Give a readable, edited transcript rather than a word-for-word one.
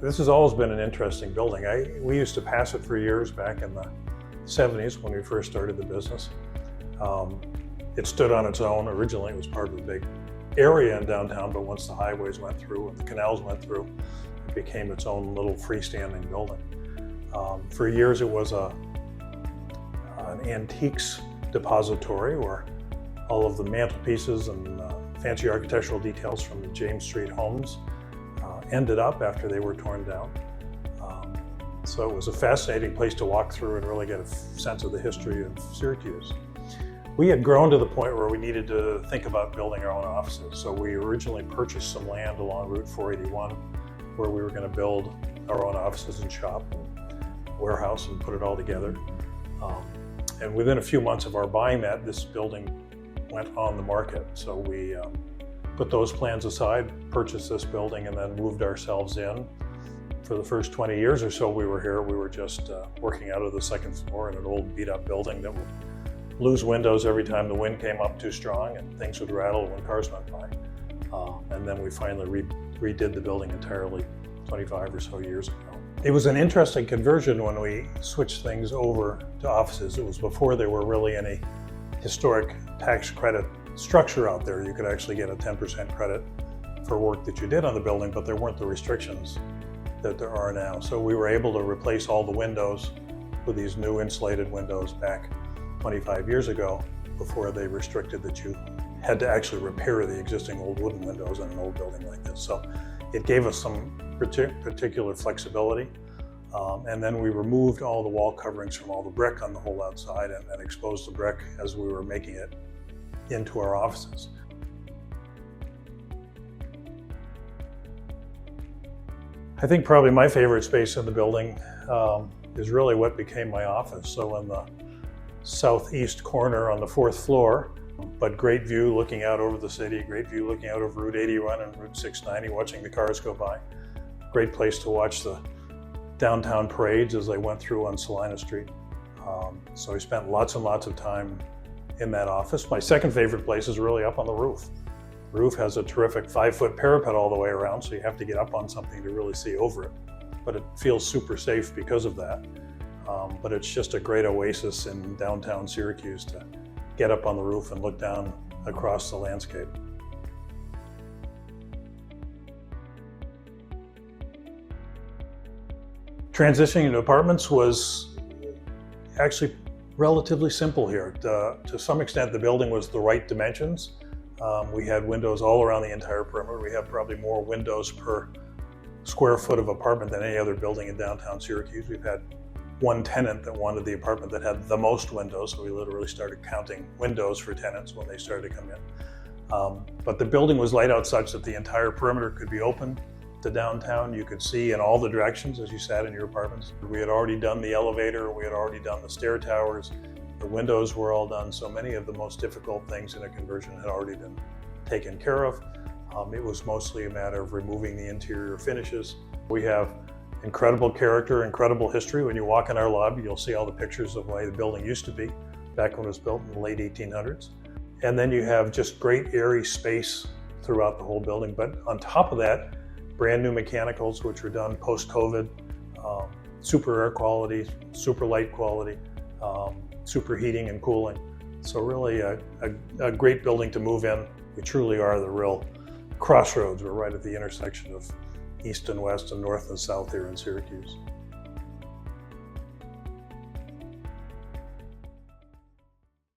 This has always been an interesting building. We used to pass it for years back in the 70s when we first started the business. It stood on its own. Originally, it was part of a big area in downtown, but once the highways went through and the canals went through, it became its own little freestanding building. For years, it was an antiques depository where all of the mantelpieces and fancy architectural details from the James Street homes ended up after they were torn down. So it was a fascinating place to walk through and really get a sense of the history of Syracuse. We had grown to the point where we needed to think about building our own offices. So we originally purchased some land along Route 481 where we were going to build our own offices and shop and warehouse and put it all together. And within a few months of our buying that, this building went on the market. So we put those plans aside, purchased this building, and then moved ourselves in. For the first 20 years or so we were here, we were just working out of the second floor in an old beat-up building that would lose windows every time the wind came up too strong and things would rattle when cars went by. And then we finally redid the building entirely 25 or so years ago. It was an interesting conversion when we switched things over to offices. It was before there were really any historic tax credit structure out there. You could actually get a 10% credit for work that you did on the building, but there weren't the restrictions that there are now. So we were able to replace all the windows with these new insulated windows back 25 years ago, before they restricted that you had to actually repair the existing old wooden windows in an old building like this. So it gave us some particular flexibility. And then we removed all the wall coverings from all the brick on the whole outside and exposed the brick as we were making it into our offices. I think probably my favorite space in the building is really what became my office. So in the southeast corner on the 4th floor, but great view looking out over the city, great view looking out over Route 81 and Route 690, watching the cars go by. Great place to watch the downtown parades as they went through on Salina Street. So I spent lots and lots of time in that office. My second favorite place is really up on the roof. The roof has a terrific 5-foot parapet all the way around, so you have to get up on something to really see over it. But it feels super safe because of that. But it's just a great oasis in downtown Syracuse to get up on the roof and look down across the landscape. Transitioning into apartments was actually relatively simple here. To some extent, the building was the right dimensions. We had windows all around the entire perimeter. We have probably more windows per square foot of apartment than any other building in downtown Syracuse. We've had one tenant that wanted the apartment that had the most windows, so we literally started counting windows for tenants when they started to come in. But the building was laid out such that the entire perimeter could be open to downtown. You could see in all the directions as you sat in your apartments. We had already done the elevator, we had already done the stair towers, the windows were all done, so many of the most difficult things in a conversion had already been taken care of. It was mostly a matter of removing the interior finishes. We have incredible character, incredible history. When you walk in our lobby, you'll see all the pictures of the way the building used to be back when it was built in the late 1800s. And then you have just great airy space throughout the whole building. But on top of that, brand new mechanicals, which were done post-COVID, super air quality, super light quality, super heating and cooling. So really a great building to move in. We truly are the real crossroads. We're right at the intersection of east and west and north and south here in Syracuse.